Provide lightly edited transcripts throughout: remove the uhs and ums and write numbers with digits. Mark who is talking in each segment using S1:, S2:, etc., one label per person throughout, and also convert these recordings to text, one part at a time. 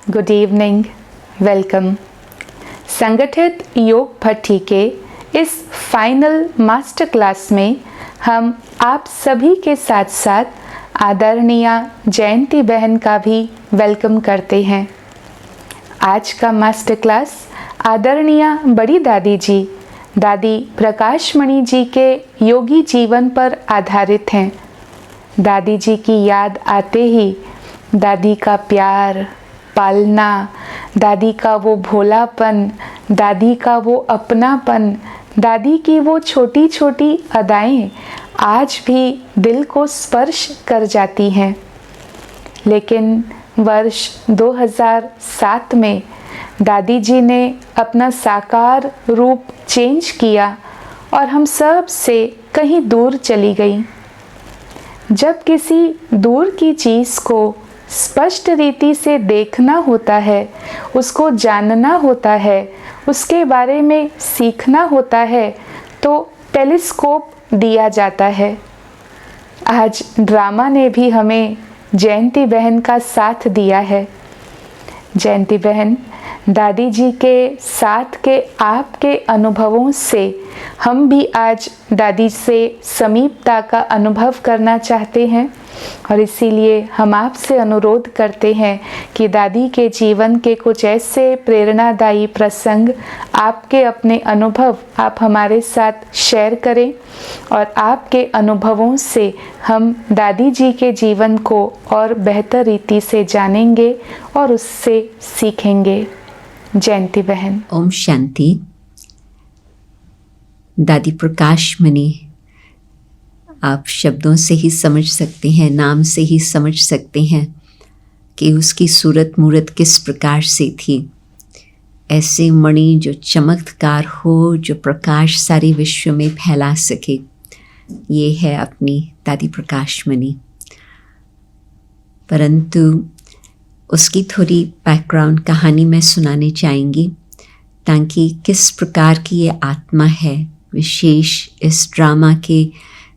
S1: Good evening, welcome. संगठित योग भट्टी के इस फाइनल मास्टर क्लास में हम आप सभी के साथ साथ आदरणीय जयंती बहन का भी वेलकम करते हैं। आज का मास्टर क्लास आदरणीय बड़ी दादी जी, दादी प्रकाश मणि जी के योगी जीवन पर आधारित हैं। दादी जी की याद आते ही दादी का प्यार, पालना, दादी का वो भोलापन, दादी का वो अपनापन, दादी की वो छोटी छोटी अदाएं आज भी दिल को स्पर्श कर जाती हैं। लेकिन वर्ष 2007 में दादी जी ने अपना साकार रूप चेंज किया और हम सब से कहीं दूर चली गई। जब किसी दूर की चीज़ को स्पष्ट रीति से देखना होता है, उसको जानना होता है, उसके बारे में सीखना होता है, तो टेलीस्कोप दिया जाता है। आज ड्रामा ने भी हमें जयंती बहन का साथ दिया है। जयंती बहन, दादी जी के साथ के आपके अनुभवों से हम भी आज दादी से समीपता का अनुभव करना चाहते हैं और इसीलिए हम आपसे अनुरोध करते हैं कि दादी के जीवन के कुछ ऐसे प्रेरणादायी प्रसंग, आपके अपने अनुभव आप हमारे साथ शेयर करें और आपके अनुभवों से हम दादी जी के जीवन को और बेहतर रीति से जानेंगे और उससे सीखेंगे। जयंती बहन।
S2: ओम शांति। दादी प्रकाश मणि आप शब्दों से ही समझ सकते हैं, नाम से ही समझ सकते हैं कि उसकी सूरत मूरत किस प्रकार से थी। ऐसे मणि जो चमत्कार हो, जो प्रकाश सारे विश्व में फैला सके, ये है अपनी दादी प्रकाश मणि। परंतु उसकी थोड़ी बैकग्राउंड कहानी मैं सुनाने चाहूँगी ताकि किस प्रकार की ये आत्मा है, विशेष इस ड्रामा के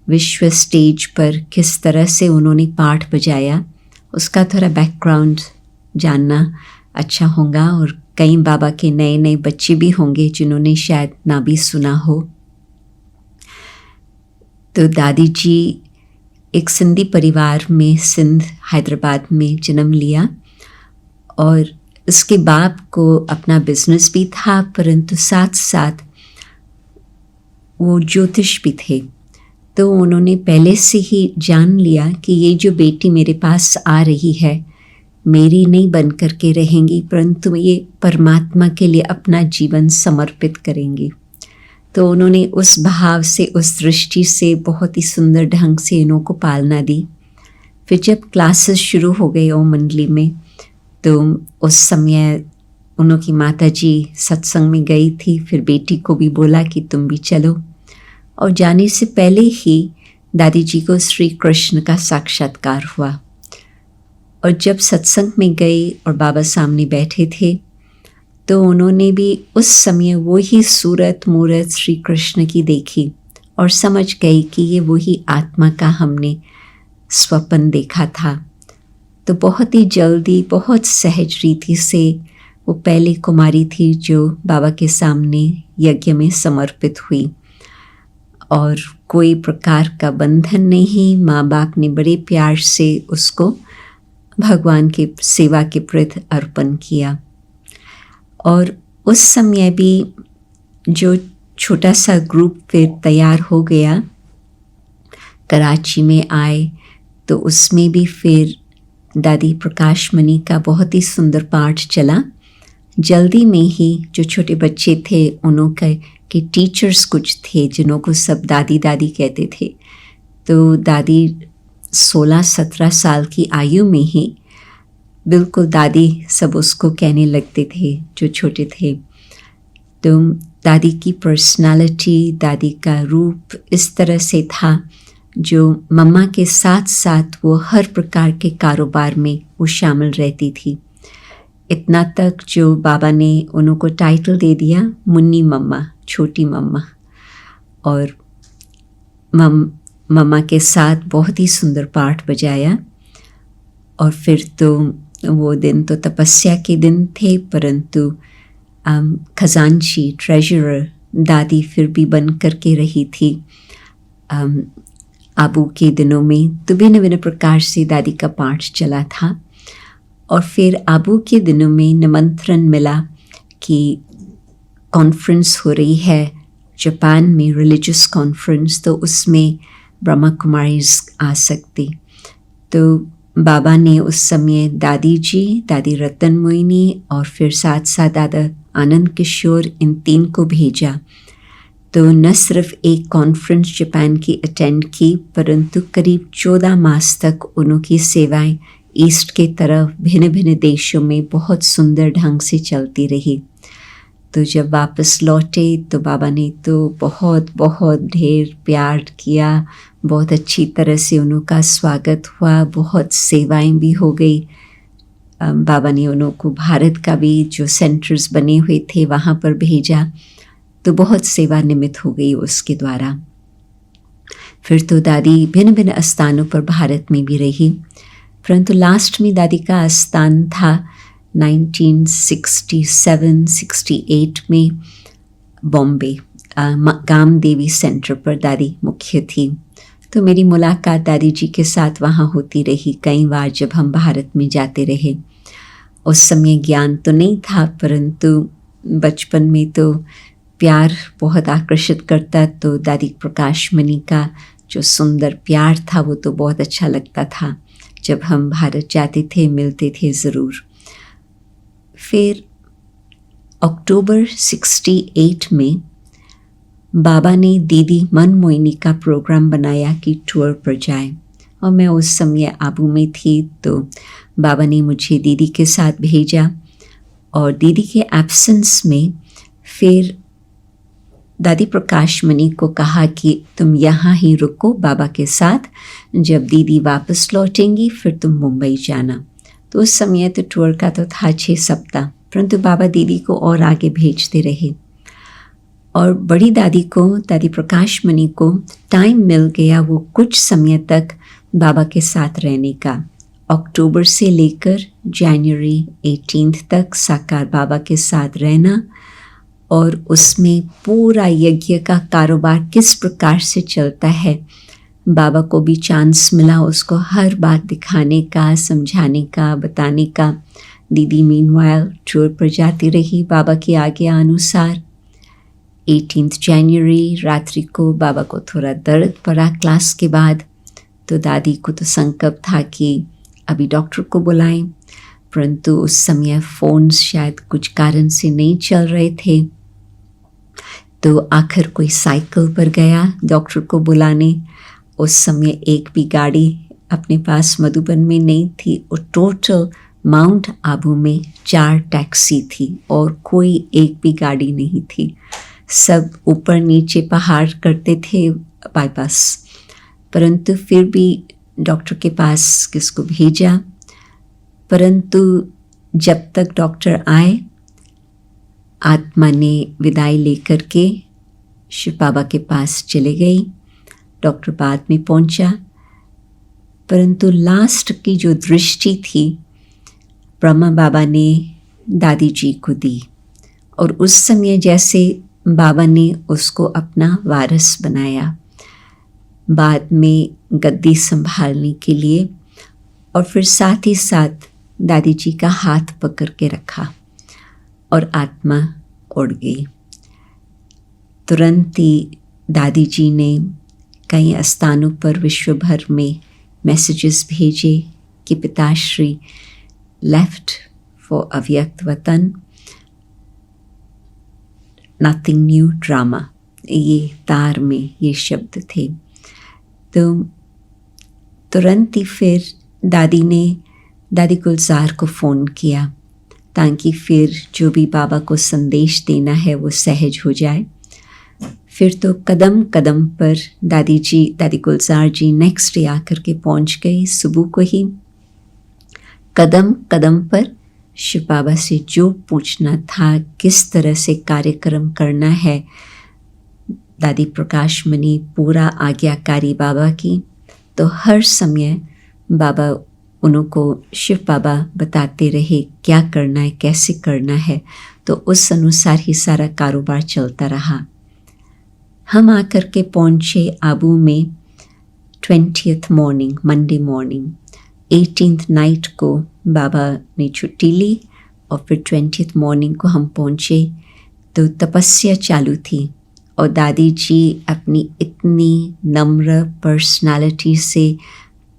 S2: विश्व स्टेज पर किस तरह से उन्होंने पाठ बजाया, उसका थोड़ा बैकग्राउंड जानना अच्छा होगा। और कई बाबा के नए नए बच्चे भी होंगे जिन्होंने शायद ना भी सुना हो। तो दादी जी एक सिंधी परिवार में सिंध हैदराबाद में जन्म लिया और इसके बाप को अपना बिजनेस भी था, परंतु साथ साथ वो ज्योतिष भी थे। तो उन्होंने पहले से ही जान लिया कि ये जो बेटी मेरे पास आ रही है, मेरी नहीं बन कर के रहेंगी, परंतु ये परमात्मा के लिए अपना जीवन समर्पित करेंगी। तो उन्होंने उस भाव से, उस दृष्टि से बहुत ही सुंदर ढंग से इन्हों को पालना दी। फिर जब क्लासेस शुरू हो गए ओम मंडली में, तो उस समय उनकी माता जी सत्संग में गई थी। फिर बेटी को भी बोला कि तुम भी चलो, और जाने से पहले ही दादी जी को श्री कृष्ण का साक्षात्कार हुआ। और जब सत्संग में गई और बाबा सामने बैठे थे, तो उन्होंने भी उस समय वही सूरत मूरत श्री कृष्ण की देखी और समझ गई कि ये वही आत्मा का हमने स्वप्न देखा था। तो बहुत ही जल्दी, बहुत सहज रीति से वो पहली कुमारी थी जो बाबा के सामने यज्ञ में समर्पित हुई, और कोई प्रकार का बंधन नहीं। माँ बाप ने बड़े प्यार से उसको भगवान के सेवा के प्रति अर्पण किया। और उस समय भी जो छोटा सा ग्रुप फिर तैयार हो गया, कराची में आए, तो उसमें भी फिर दादी प्रकाश मणि का बहुत ही सुंदर पाठ चला। जल्दी में ही जो छोटे बच्चे थे उन्हों के टीचर्स कुछ थे जिन्हों को सब दादी दादी कहते थे। तो दादी 16-17 साल की आयु में ही बिल्कुल दादी सब उसको कहने लगते थे जो छोटे थे। तो दादी की पर्सनालिटी, दादी का रूप इस तरह से था जो मम्मा के साथ साथ वो हर प्रकार के कारोबार में वो शामिल रहती थी। इतना तक जो बाबा ने उनको टाइटल दे दिया मुन्नी मम्मा, छोटी मम्मा। और मम्मा के साथ बहुत ही सुंदर पाठ बजाया। और फिर तो वो दिन तो तपस्या के दिन थे, परंतु खजांची ट्रेजरर दादी फिर भी बन करके रही थी। आबू के दिनों में तो भिन्न भिन्न प्रकार से दादी का पाठ चला था। और फिर आबू के दिनों में निमंत्रण मिला कि कॉन्फ्रेंस हो रही है जापान में, रिलीजियस कॉन्फ्रेंस, तो उसमें ब्रह्मा कुमारीज आ सकती। तो बाबा ने उस समय दादी जी, दादी रतन मोहिनी और फिर साथ साथ दादा आनंद किशोर, इन 3 को भेजा। तो न सिर्फ एक कॉन्फ्रेंस जापान की अटेंड की, परंतु करीब 14 मास तक उनकी सेवाएं ईस्ट के तरफ भिन्न भिन्न देशों में बहुत सुंदर ढंग से चलती रही। तो जब वापस लौटे तो बाबा ने तो बहुत बहुत ढेर प्यार किया, बहुत अच्छी तरह से उनका स्वागत हुआ, बहुत सेवाएं भी हो गई। बाबा ने उनको भारत का भी जो सेंटर्स बने हुए थे वहाँ पर भेजा, तो बहुत सेवा निमित्त हो गई उसके द्वारा। फिर तो दादी भिन्न भिन्न स्थानों पर भारत में भी रही, परंतु लास्ट में दादी का स्थान था 1967-68 में बॉम्बे, गाम देवी सेंटर पर दादी मुख्य थी। तो मेरी मुलाकात दादी जी के साथ वहाँ होती रही कई बार जब हम भारत में जाते रहे। उस समय ज्ञान तो नहीं था, परंतु बचपन में तो प्यार बहुत आकर्षित करता, तो दादी प्रकाश मणि का जो सुंदर प्यार था वो तो बहुत अच्छा लगता था। जब हम भारत जाते थे मिलते थे ज़रूर। फिर अक्टूबर 68 में बाबा ने दीदी मन मोहिनी का प्रोग्राम बनाया कि टूर पर जाए, और मैं उस समय आबू में थी, तो बाबा ने मुझे दीदी के साथ भेजा। और दीदी के एब्सेंस में फिर दादी प्रकाश मणि को कहा कि तुम यहाँ ही रुको बाबा के साथ, जब दीदी वापस लौटेंगी फिर तुम मुंबई जाना। तो उस समय तो टूर का तो था 6 सप्ताह, परंतु बाबा दीदी को और आगे भेजते रहे। और बड़ी दादी को, दादी प्रकाश मणि को टाइम मिल गया वो कुछ समय तक बाबा के साथ रहने का। अक्टूबर से लेकर जनवरी 18 तक साकार बाबा के साथ रहना, और उसमें पूरा यज्ञ का कारोबार किस प्रकार से चलता है बाबा को भी चांस मिला उसको हर बात दिखाने का, समझाने का, बताने का। दीदी मीनवाइल टूर पर जाती रही बाबा की आज्ञा अनुसार। 18 जनवरी रात्रि को बाबा को थोड़ा दर्द पड़ा क्लास के बाद, तो दादी को तो संकल्प था कि अभी डॉक्टर को बुलाएं, परंतु उस समय फ़ोन शायद कुछ कारण से नहीं चल रहे थे। तो आखिर कोई साइकिल पर गया डॉक्टर को बुलाने। उस समय एक भी गाड़ी अपने पास मधुबन में नहीं थी, और टोटल माउंट आबू में 4 टैक्सी थी और कोई एक भी गाड़ी नहीं थी। सब ऊपर नीचे पहाड़ करते थे बाईपास, परंतु फिर भी डॉक्टर के पास किसको भेजा। परंतु जब तक डॉक्टर आए, आत्मा ने विदाई लेकर के शिव बाबा के पास चले गई। डॉक्टर बाद में पहुंचा, परंतु लास्ट की जो दृष्टि थी ब्रह्मा बाबा ने दादी जी को दी, और उस समय जैसे बाबा ने उसको अपना वारिस बनाया बाद में गद्दी संभालने के लिए, और फिर साथ ही साथ दादी जी का हाथ पकड़ के रखा और आत्मा उड़ गई। तुरंत ही दादी जी ने कई स्थानों पर विश्व भर में मैसेजेस भेजे कि पिताश्री लेफ्ट फॉर अव्यक्त वतन, नथिंग न्यू ड्रामा, ये तार में ये शब्द थे। तो तुरंत ही फिर दादी ने दादी गुलजार को फ़ोन किया ताकि फिर जो भी बाबा को संदेश देना है वो सहज हो जाए। फिर तो कदम कदम पर दादी गुलजार जी नेक्स्ट डे आकर के पहुंच गई सुबह को ही। कदम कदम पर शिव बाबा से जो पूछना था, किस तरह से कार्यक्रम करना है, दादी प्रकाश मणि पूरा आज्ञाकारी बाबा की। तो हर समय बाबा उनको शिव बाबा बताते रहे क्या करना है, कैसे करना है, तो उस अनुसार ही सारा कारोबार चलता रहा। हम आकर के पहुँचे आबू में 20th morning, Monday morning. 18th night को बाबा ने छुट्टी ली और फिर 20th मॉर्निंग को हम पहुँचे तो तपस्या चालू थी और दादी जी अपनी इतनी नम्र पर्सनालिटी से,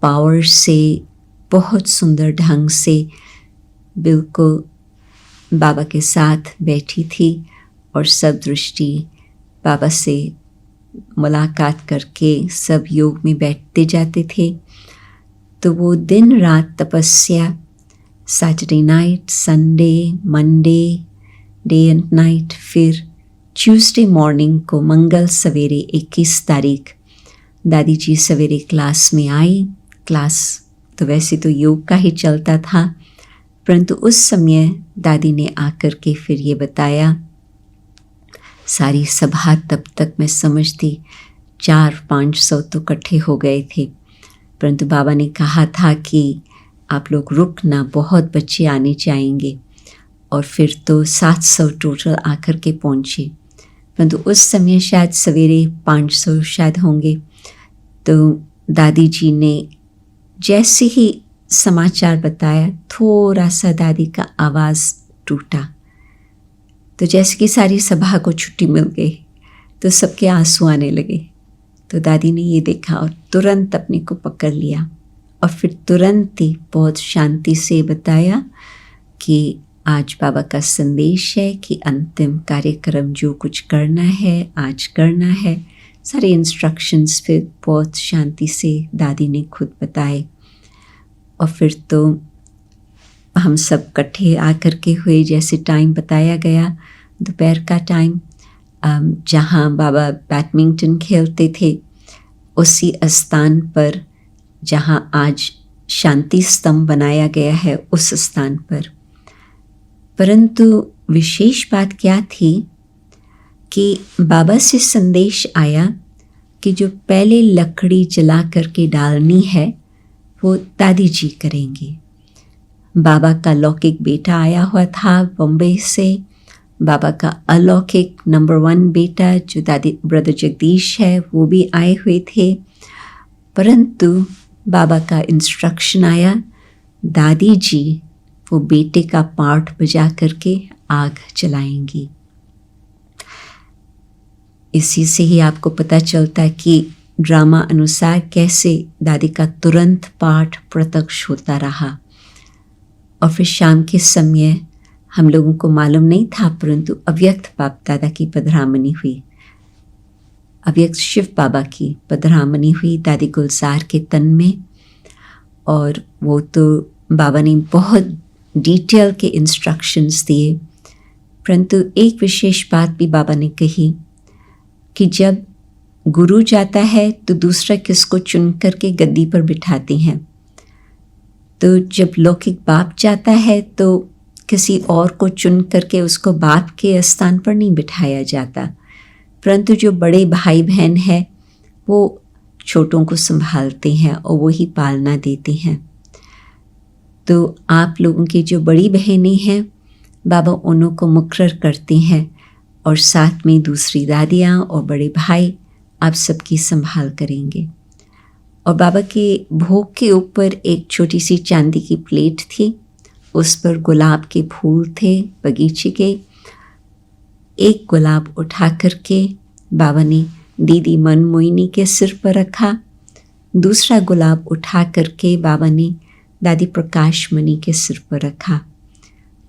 S2: पावर से, बहुत सुंदर ढंग से बिल्कुल बाबा के साथ बैठी थी और सब दृष्टि बाबा से मुलाकात करके सब योग में बैठते जाते थे। तो वो दिन रात तपस्या, Saturday night, Sunday, Monday, day and night, फिर ट्यूसडे मॉर्निंग को मंगल सवेरे 21 तारीख दादी जी सवेरे क्लास में आई। क्लास तो वैसे तो योग का ही चलता था, परंतु उस समय दादी ने आकर के फिर ये बताया। सारी सभा तब तक मैं समझती 400-500 तो इकट्ठे हो गए थे, परंतु बाबा ने कहा था कि आप लोग रुकना, बहुत बच्चे आने चाहेंगे, और फिर तो 700 टोटल आकर के पहुँचे। परंतु उस समय शायद सवेरे 500 शायद होंगे। तो दादी जी ने जैसे ही समाचार बताया, थोड़ा सा दादी का आवाज़ टूटा। तो जैसे कि सारी सभा को छुट्टी मिल गई तो सबके आंसू आने लगे। तो दादी ने ये देखा और तुरंत अपने को पकड़ लिया और फिर तुरंत ही बहुत शांति से बताया कि आज बाबा का संदेश है कि अंतिम कार्यक्रम जो कुछ करना है आज करना है। सारे इंस्ट्रक्शंस फिर बहुत शांति से दादी ने खुद बताए। और फिर तो हम सब इकट्ठे आकर के हुए, जैसे टाइम बताया गया दोपहर का टाइम, जहाँ बाबा बैडमिंटन खेलते थे उसी स्थान पर जहाँ आज शांति स्तंभ बनाया गया है उस स्थान पर। परंतु विशेष बात क्या थी कि बाबा से संदेश आया कि जो पहले लकड़ी जला करके डालनी है वो दादी जी करेंगी। बाबा का लौकिक बेटा आया हुआ था बॉम्बे से, बाबा का अलौकिक नंबर 1 बेटा जो दादी ब्रदर जगदीश है वो भी आए हुए थे, परंतु बाबा का इंस्ट्रक्शन आया दादी जी वो बेटे का पार्ट बजा करके आग जलाएंगी। इसी से ही आपको पता चलता है कि ड्रामा अनुसार कैसे दादी का तुरंत पाठ प्रत्यक्ष होता रहा। और फिर शाम के समय हम लोगों को मालूम नहीं था, परंतु अव्यक्त बाप दादा की पधरामनी हुई, अव्यक्त शिव बाबा की पधरामनी हुई दादी गुलजार के तन में। और वो तो बाबा ने बहुत डिटेल के इंस्ट्रक्शंस दिए, परंतु एक विशेष बात भी बाबा ने कही कि जब गुरु जाता है तो दूसरा किसको चुन करके गद्दी पर बिठाते हैं। तो जब लौकिक बाप जाता है तो किसी और को चुन करके उसको बाप के स्थान पर नहीं बिठाया जाता, परंतु जो बड़े भाई बहन हैं वो छोटों को संभालते हैं और वही पालना देते हैं। तो आप लोगों की जो बड़ी बहनें हैं बाबा उन्हों को मुकर्रर करते हैं और साथ में दूसरी दादियाँ और बड़े भाई आप सबकी संभाल करेंगे। और बाबा के भोग के ऊपर एक छोटी सी चांदी की प्लेट थी, उस पर गुलाब के फूल थे बगीचे के। एक गुलाब उठा करके बाबा ने दीदी मनमोहिनी के सिर पर रखा, दूसरा गुलाब उठा करके बाबा ने दादी प्रकाश मणि के सिर पर रखा,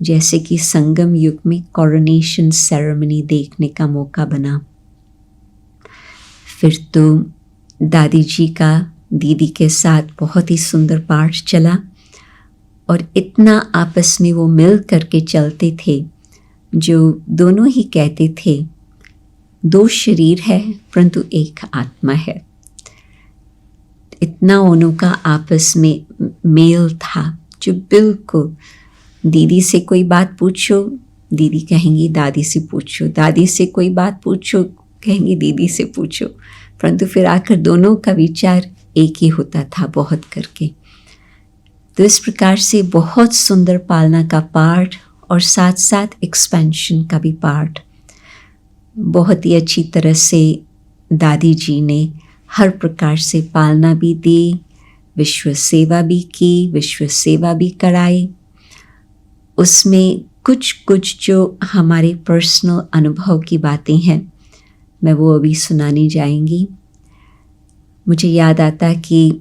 S2: जैसे कि संगम युग में कॉरोनेशन सेरेमनी देखने का मौका बना। फिर तो दादी जी का दीदी के साथ बहुत ही सुंदर पाठ चला और इतना आपस में वो मिल करके चलते थे, जो दोनों ही कहते थे 2 शरीर है परंतु एक आत्मा है। इतना उन्हों का आपस में मेल था जो बिल्कुल, दीदी से कोई बात पूछो दीदी कहेंगी दादी से पूछो, दादी से कोई बात पूछो कहेंगी दीदी से पूछो, परंतु फिर आकर दोनों का विचार एक ही होता था बहुत करके। तो इस प्रकार से बहुत सुंदर पालना का पाठ और साथ साथ एक्सपेंशन का भी पाठ बहुत ही अच्छी तरह से दादी जी ने हर प्रकार से पालना भी दी, विश्व सेवा भी की, विश्व सेवा भी कराई। उसमें कुछ कुछ जो हमारे पर्सनल अनुभव की बातें हैं मैं वो अभी सुनानी जाएंगी। मुझे याद आता कि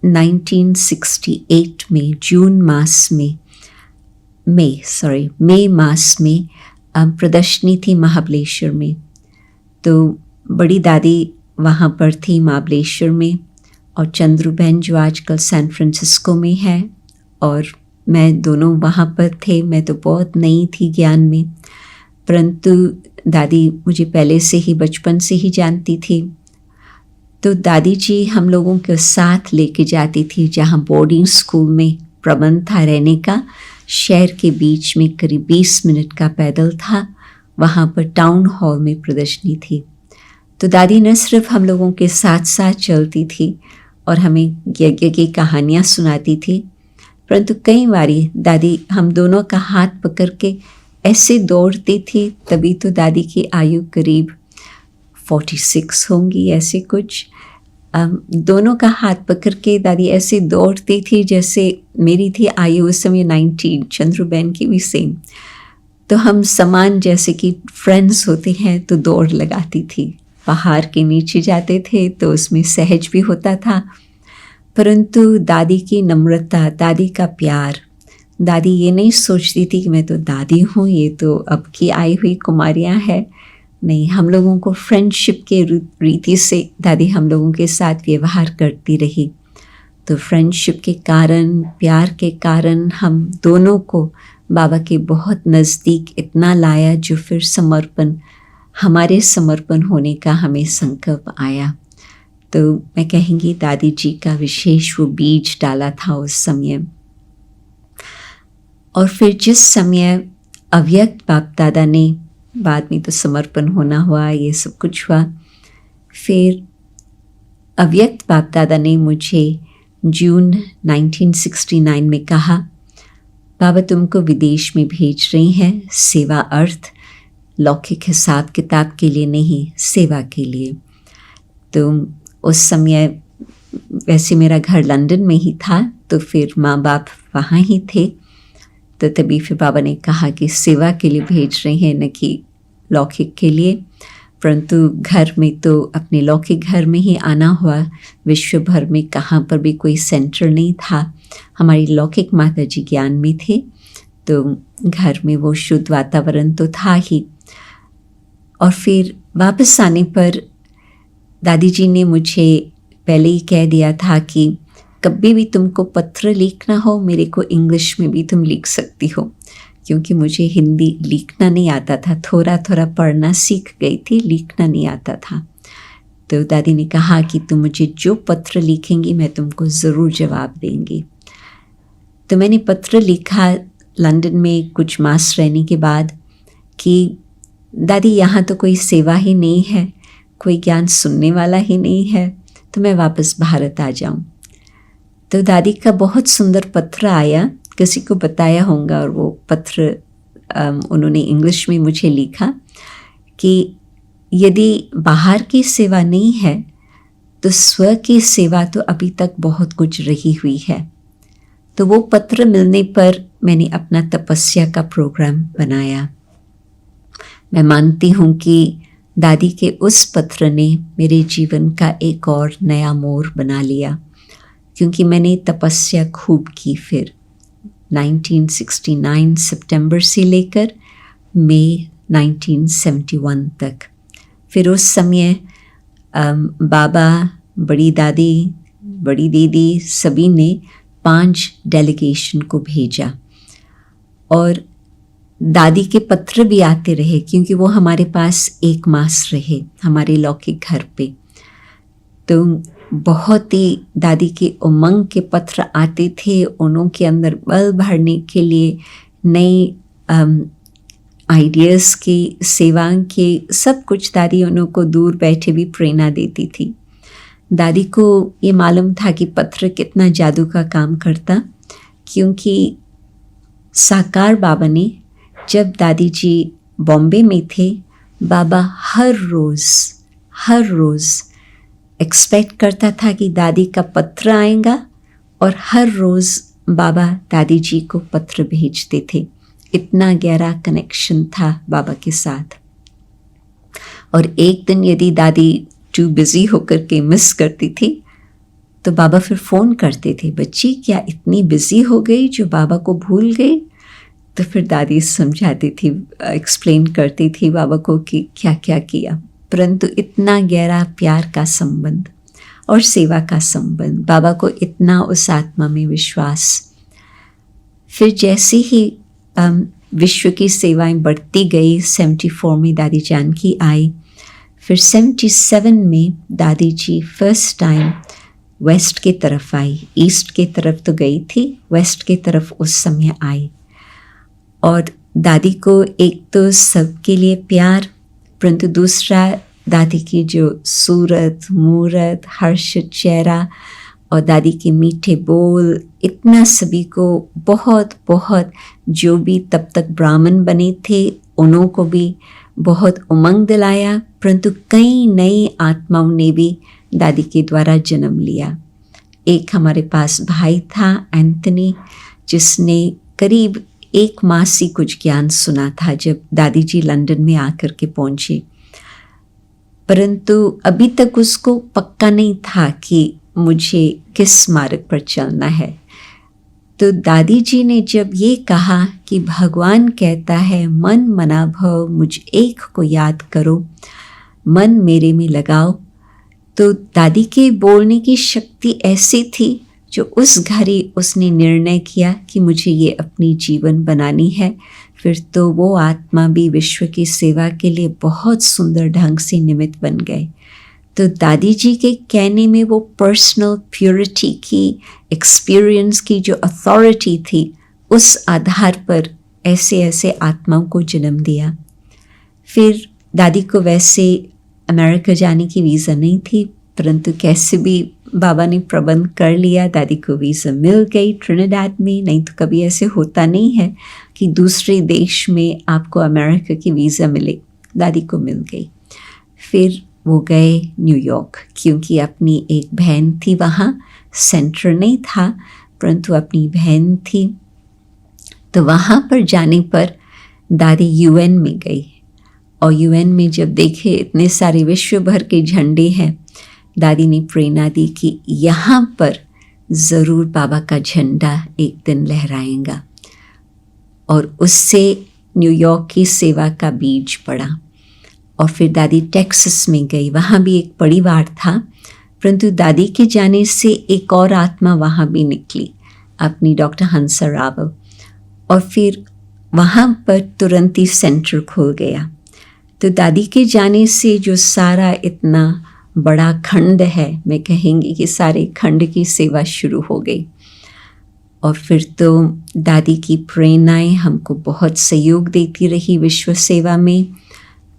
S2: 1968 में मई मास में प्रदर्शनी थी महाबलेश्वर में। तो बड़ी दादी वहाँ पर थी महाबलेश्वर में, और चंद्रू बहन जो आजकल सैन फ्रांसिस्को में है, और मैं दोनों वहाँ पर थे। मैं तो बहुत नई थी ज्ञान में, परंतु दादी मुझे पहले से ही बचपन से ही जानती थी। तो दादी जी हम लोगों के साथ लेके जाती थी जहाँ बोर्डिंग स्कूल में प्रबंध था रहने का। शहर के बीच में करीब 20 मिनट का पैदल था, वहाँ पर टाउन हॉल में प्रदर्शनी थी। तो दादी न सिर्फ हम लोगों के साथ साथ चलती थी और हमें यज्ञ की कहानियाँ सुनाती थी, परंतु कई बारी दादी हम दोनों का हाथ पकड़ के ऐसे दौड़ती थी। तभी तो दादी की आयु करीब 46 होंगी, ऐसे कुछ। दोनों का हाथ पकड़ के दादी ऐसे दौड़ती थी जैसे मेरी थी आयु उस समय 19, चंद्रू बहन की भी सेम। तो हम समान जैसे कि फ्रेंड्स होते हैं तो दौड़ लगाती थी। पहाड़ के नीचे जाते थे तो उसमें सहज भी होता था, परंतु दादी की नम्रता, दादी का प्यार, दादी ये नहीं सोचती थी कि मैं तो दादी हूँ, ये तो अब की आई हुई कुमारियाँ हैं। नहीं, हम लोगों को फ्रेंडशिप के रीति से दादी हम लोगों के साथ व्यवहार करती रही। तो फ्रेंडशिप के कारण, प्यार के कारण हम दोनों को बाबा के बहुत नज़दीक इतना लाया, जो फिर हमारे समर्पण होने का हमें संकल्प आया। तो मैं कहेंगी दादी जी का विशेष वो बीज डाला था उस समय। और फिर जिस समय अव्यक्त बाप दादा ने, बाद में तो समर्पण होना हुआ, ये सब कुछ हुआ, फिर अव्यक्त बाप दादा ने मुझे जून 1969 में कहा, बाबा तुमको विदेश में भेज रही हैं सेवा अर्थ, लौकिक हिसाब किताब के लिए नहीं, सेवा के लिए। तो उस समय वैसे मेरा घर लंदन में ही था, तो फिर माँ बाप वहाँ ही थे। तो तभी फिर बाबा ने कहा कि सेवा के लिए भेज रहे हैं, न कि लौकिक के लिए। परंतु घर में तो अपने लौकिक घर में ही आना हुआ। विश्व भर में कहाँ पर भी कोई सेंटर नहीं था। हमारी लौकिक माता जी ज्ञान में थे, तो घर में वो शुद्ध वातावरण तो था ही। और फिर वापस आने पर दादी जी ने मुझे पहले ही कह दिया था कि कभी भी तुमको पत्र लिखना हो, मेरे को इंग्लिश में भी तुम लिख सकती हो, क्योंकि मुझे हिंदी लिखना नहीं आता था। थोड़ा थोड़ा पढ़ना सीख गई थी, लिखना नहीं आता था। तो दादी ने कहा कि तुम मुझे जो पत्र लिखेंगी मैं तुमको ज़रूर जवाब देंगी। तो मैंने पत्र लिखा लंदन में कुछ मास रहने के बाद कि दादी यहाँ तो कोई सेवा ही नहीं है, कोई ज्ञान सुनने वाला ही नहीं है, तो मैं वापस भारत आ जाऊँ। तो दादी का बहुत सुंदर पत्र आया, किसी को बताया होगा, और वो पत्र उन्होंने इंग्लिश में मुझे लिखा कि यदि बाहर की सेवा नहीं है तो स्व की सेवा तो अभी तक बहुत कुछ रही हुई है। तो वो पत्र मिलने पर मैंने अपना तपस्या का प्रोग्राम बनाया। मैं मानती हूँ कि दादी के उस पत्र ने मेरे जीवन का एक और नया मोड़ बना लिया, क्योंकि मैंने तपस्या खूब की। फिर 1969 सितंबर से लेकर मई 1971 तक, फिर उस समय बाबा, बड़ी दादी, बड़ी दीदी सभी ने 5 डेलीगेशन को भेजा, और दादी के पत्र भी आते रहे, क्योंकि वो हमारे पास 1 मास रहे हमारे लौकिक घर पे। तो बहुत ही दादी के उमंग के पत्र आते थे, उनके अंदर बल भरने के लिए, नई आइडियाज़ की, सेवा के, सब कुछ दादी उनको दूर बैठे भी प्रेरणा देती थी। दादी को ये मालूम था कि पत्र कितना जादू का काम करता, क्योंकि साकार बाबा ने, जब दादी जी बॉम्बे में थे, बाबा हर रोज़ एक्सपेक्ट करता था कि दादी का पत्र आएगा और हर रोज़ बाबा दादी जी को पत्र भेजते थे। इतना गहरा कनेक्शन था बाबा के साथ। और एक दिन यदि दादी टू बिज़ी होकर के मिस करती थी तो बाबा फिर फ़ोन करते थे, बच्ची क्या इतनी बिज़ी हो गई जो बाबा को भूल गई? तो फिर दादी समझाती थी, एक्सप्लेन करती थी बाबा को कि क्या क्या किया। परंतु इतना गहरा प्यार का संबंध और सेवा का संबंध, बाबा को इतना उस आत्मा में विश्वास। फिर जैसे ही विश्व की सेवाएं बढ़ती गई, 74 में दादी जानकी आई। फिर 77 में दादी जी फर्स्ट टाइम वेस्ट के तरफ आई। ईस्ट के तरफ तो गई थी, वेस्ट के तरफ उस समय आई। और दादी को एक तो सबके लिए प्यार, परंतु दूसरा दादी की जो सूरत, मूरत, हर्षित चेहरा और दादी के मीठे बोल, इतना सभी को बहुत बहुत, जो भी तब तक ब्राह्मण बने थे उन्हों को भी बहुत उमंग दिलाया। परंतु कई नई आत्माओं ने भी दादी के द्वारा जन्म लिया। एक हमारे पास भाई था एंथनी, जिसने करीब 1 माह से कुछ ज्ञान सुना था जब दादी जी लंदन में आकर के पहुंचे। परंतु अभी तक उसको पक्का नहीं था कि मुझे किस मार्ग पर चलना है। तो दादी जी ने जब ये कहा कि भगवान कहता है मन मना भव मुझ एक को याद करो, मन मेरे में लगाओ, तो दादी के बोलने की शक्ति ऐसी थी जो उस घड़ी उसने निर्णय किया कि मुझे ये अपनी जीवन बनानी है। फिर तो वो आत्मा भी विश्व की सेवा के लिए बहुत सुंदर ढंग से निमित्त बन गए। तो दादी जी के कहने में वो पर्सनल प्योरिटी की, एक्सपीरियंस की जो अथॉरिटी थी, उस आधार पर ऐसे ऐसे आत्माओं को जन्म दिया। फिर दादी को वैसे अमेरिका जाने की वीज़ा नहीं थी, परंतु कैसे भी बाबा ने प्रबंध कर लिया, दादी को वीज़ा मिल गई ट्रिनिडाड में। नहीं तो कभी ऐसे होता नहीं है कि दूसरे देश में आपको अमेरिका की वीज़ा मिले, दादी को मिल गई। फिर वो गए न्यूयॉर्क, क्योंकि अपनी एक बहन थी वहाँ, सेंटर नहीं था परंतु अपनी बहन थी। तो वहाँ पर जाने पर दादी यूएन में गई, और यूएन में जब देखे इतने सारे विश्व भर के झंडे हैं, दादी ने प्रेरणा दी कि यहाँ पर ज़रूर बाबा का झंडा एक दिन लहराएगा। और उससे न्यूयॉर्क की सेवा का बीज पड़ा। और फिर दादी टेक्सास में गई, वहाँ भी एक परिवार था, परंतु दादी के जाने से एक और आत्मा वहाँ भी निकली, अपनी डॉक्टर हंसा रावल। और फिर वहाँ पर तुरंत ही सेंटर खुल गया। तो दादी के जाने से जो सारा इतना बड़ा खंड है, मैं कहेंगी कि सारे खंड की सेवा शुरू हो गई। और फिर तो दादी की प्रेरणाएं हमको बहुत सहयोग देती रही विश्व सेवा में।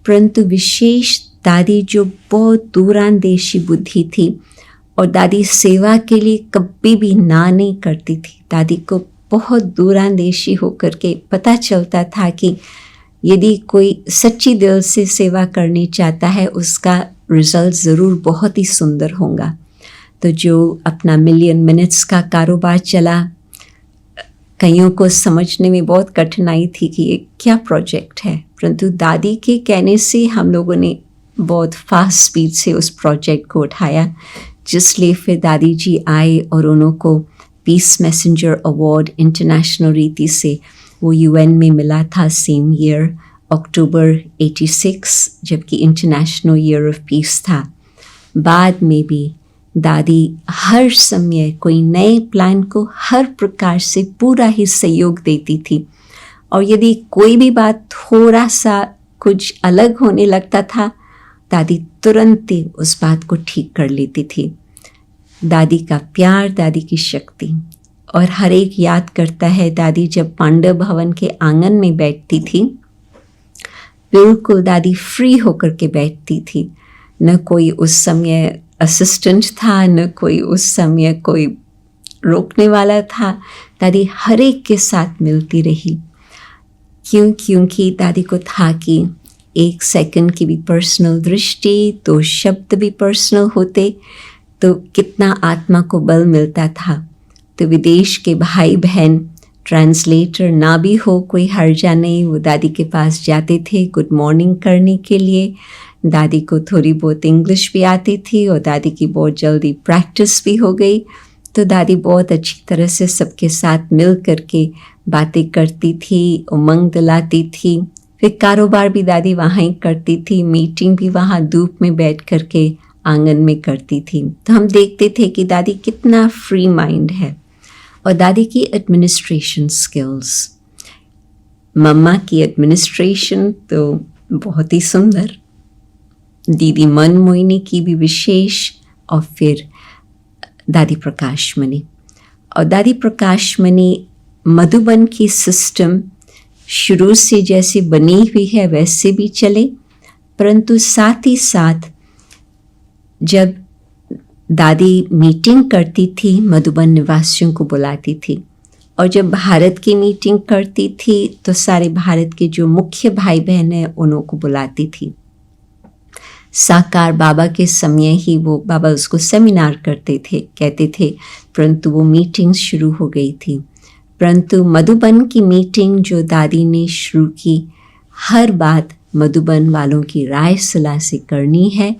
S2: परंतु विशेष दादी जो बहुत दूरांदेशी बुद्धि थी, और दादी सेवा के लिए कभी भी ना नहीं करती थी। दादी को बहुत दूरांदेशी होकर के पता चलता था कि यदि कोई सच्ची दिल से सेवा करनी चाहता है, उसका रिजल्ट ज़रूर बहुत ही सुंदर होगा। तो जो अपना मिलियन मिनट्स का कारोबार चला, कईयों को समझने में बहुत कठिनाई थी कि ये क्या प्रोजेक्ट है, परंतु दादी के कहने से हम लोगों ने बहुत फास्ट स्पीड से उस प्रोजेक्ट को उठाया, जिसलिए फिर दादी जी आए और उनको पीस मैसेंजर अवार्ड इंटरनेशनल रीति से वो यूएन में मिला था सेम ईयर अक्टूबर 86, जबकि इंटरनेशनल ईयर ऑफ पीस था। बाद में भी दादी हर समय कोई नए प्लान को हर प्रकार से पूरा ही सहयोग देती थी, और यदि कोई भी बात थोड़ा सा कुछ अलग होने लगता था, दादी तुरंत ही उस बात को ठीक कर लेती थी। दादी का प्यार, दादी की शक्ति। और हर एक याद करता है दादी जब पांडव भवन के आंगन में बैठती थी, बिल्कुल दादी फ्री होकर के बैठती थी। न कोई उस समय असिस्टेंट था, न कोई उस समय कोई रोकने वाला था। दादी हर एक के साथ मिलती रही। क्योंकि दादी को था कि 1 सेकंड की भी पर्सनल दृष्टि, तो शब्द भी पर्सनल होते तो कितना आत्मा को बल मिलता था। तो विदेश के भाई बहन ट्रांसलेटर ना भी हो कोई हर्जा नहीं, वो दादी के पास जाते थे गुड मॉर्निंग करने के लिए। दादी को थोड़ी बहुत इंग्लिश भी आती थी और दादी की बहुत जल्दी प्रैक्टिस भी हो गई। तो दादी बहुत अच्छी तरह से सबके साथ मिल करके बातें करती थी, उमंग दिलाती थी। फिर कारोबार भी दादी वहाँ ही करती थी, मीटिंग भी वहाँ धूप में बैठ करके आंगन में करती थी। तो हम देखते थे कि दादी कितना फ्री माइंड है। और दादी की एडमिनिस्ट्रेशन स्किल्स, मम्मा की एडमिनिस्ट्रेशन तो बहुत ही सुंदर, दीदी मनमोहिनी की भी विशेष, और फिर दादी प्रकाशमणि। और दादी प्रकाशमणि मधुबन की सिस्टम शुरू से जैसे बनी हुई है वैसे भी चले, परंतु साथ ही साथ जब दादी मीटिंग करती थी मधुबन निवासियों को बुलाती थी, और जब भारत की मीटिंग करती थी तो सारे भारत के जो मुख्य भाई बहन हैं उन्हों को बुलाती थी। साकार बाबा के समय ही वो बाबा उसको सेमिनार करते थे कहते थे, परंतु वो मीटिंग शुरू हो गई थी। परंतु मधुबन की मीटिंग जो दादी ने शुरू की, हर बात मधुबन वालों की राय सलाह से करनी है।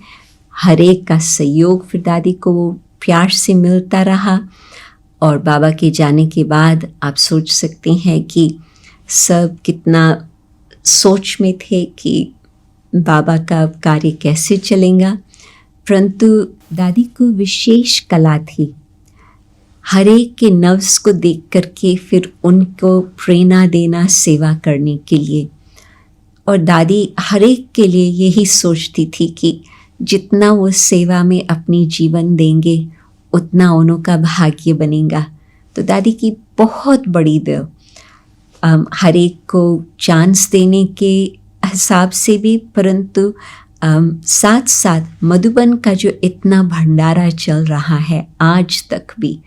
S2: हर एक का सहयोग फिर दादी को वो प्यार से मिलता रहा। और बाबा के जाने के बाद आप सोच सकते हैं कि सब कितना सोच में थे कि बाबा का कार्य कैसे चलेगा। परंतु दादी को विशेष कला थी हर एक के नफ्स को देख करके फिर उनको प्रेरणा देना सेवा करने के लिए। और दादी हर एक के लिए यही सोचती थी कि जितना वो सेवा में अपनी जीवन देंगे उतना उनका भाग्य बनेगा। तो दादी की बहुत बड़ी दिल, हर एक को चांस देने के हिसाब से भी, परंतु साथ साथ मधुबन का जो इतना भंडारा चल रहा है आज तक भी,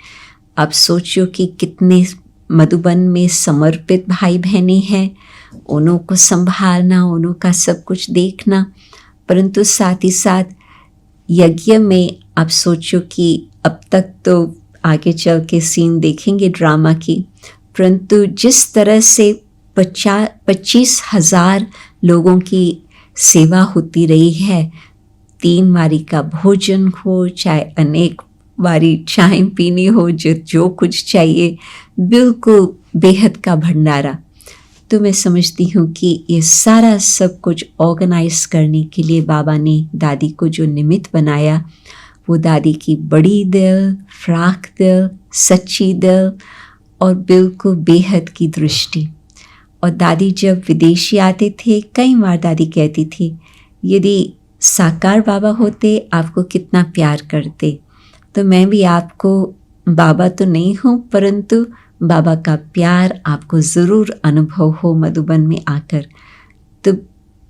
S2: आप सोचो कि कितने मधुबन में समर्पित भाई बहनें हैं, उन्हों को संभालना, उन्हों का सब कुछ देखना। परंतु साथ ही साथ यज्ञ में आप सोचो कि अब तक तो आगे चल के सीन देखेंगे ड्रामा की, परंतु जिस तरह से 25,000 लोगों की सेवा होती रही है, 3 बारी का भोजन हो, चाहे अनेक बारी चाय पीनी हो, जो कुछ चाहिए, बिल्कुल बेहद का भंडारा। तो मैं समझती हूँ कि ये सारा सब कुछ ऑर्गेनाइज करने के लिए बाबा ने दादी को जो निमित्त बनाया, वो दादी की बड़ी दिल, फ्राक दिल, सच्ची दिल और बिल्कुल बेहद की दृष्टि। और दादी जब विदेशी आते थे, कई बार दादी कहती थी, यदि साकार बाबा होते आपको कितना प्यार करते, तो मैं भी आपको, बाबा तो नहीं हूँ परंतु बाबा का प्यार आपको ज़रूर अनुभव हो मधुबन में आकर। तो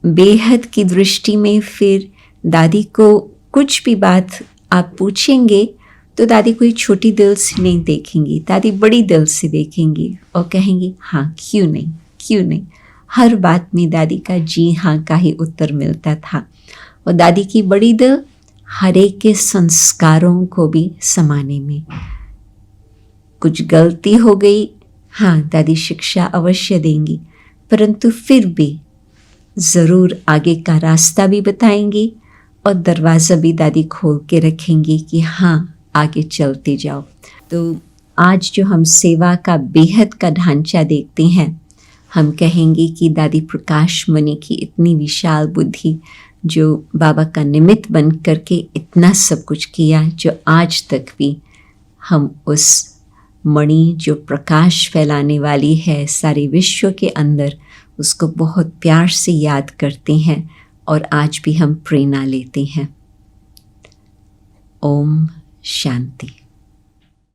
S2: बेहद की दृष्टि में फिर दादी को कुछ भी बात आप पूछेंगे तो दादी कोई छोटी दिल से नहीं देखेंगी, दादी बड़ी दिल से देखेंगी और कहेंगी हाँ क्यों नहीं, क्यों नहीं। हर बात में दादी का जी हाँ का ही उत्तर मिलता था। और दादी की बड़ी दिल हर एक के संस्कारों को भी समाने में। कुछ गलती हो गई, हाँ दादी शिक्षा अवश्य देंगी, परंतु फिर भी ज़रूर आगे का रास्ता भी बताएंगी और दरवाज़ा भी दादी खोल के रखेंगी कि हाँ आगे चलते जाओ। तो आज जो हम सेवा का बेहद का ढांचा देखते हैं, हम कहेंगे कि दादी प्रकाशमणि की इतनी विशाल बुद्धि जो बाबा का निमित्त बन करके इतना सब कुछ किया, जो आज तक भी हम उस मणि जो प्रकाश फैलाने वाली है सारे विश्व के अंदर, उसको बहुत प्यार से याद करते हैं और आज भी हम प्रेरणा लेते हैं। ओम शांति।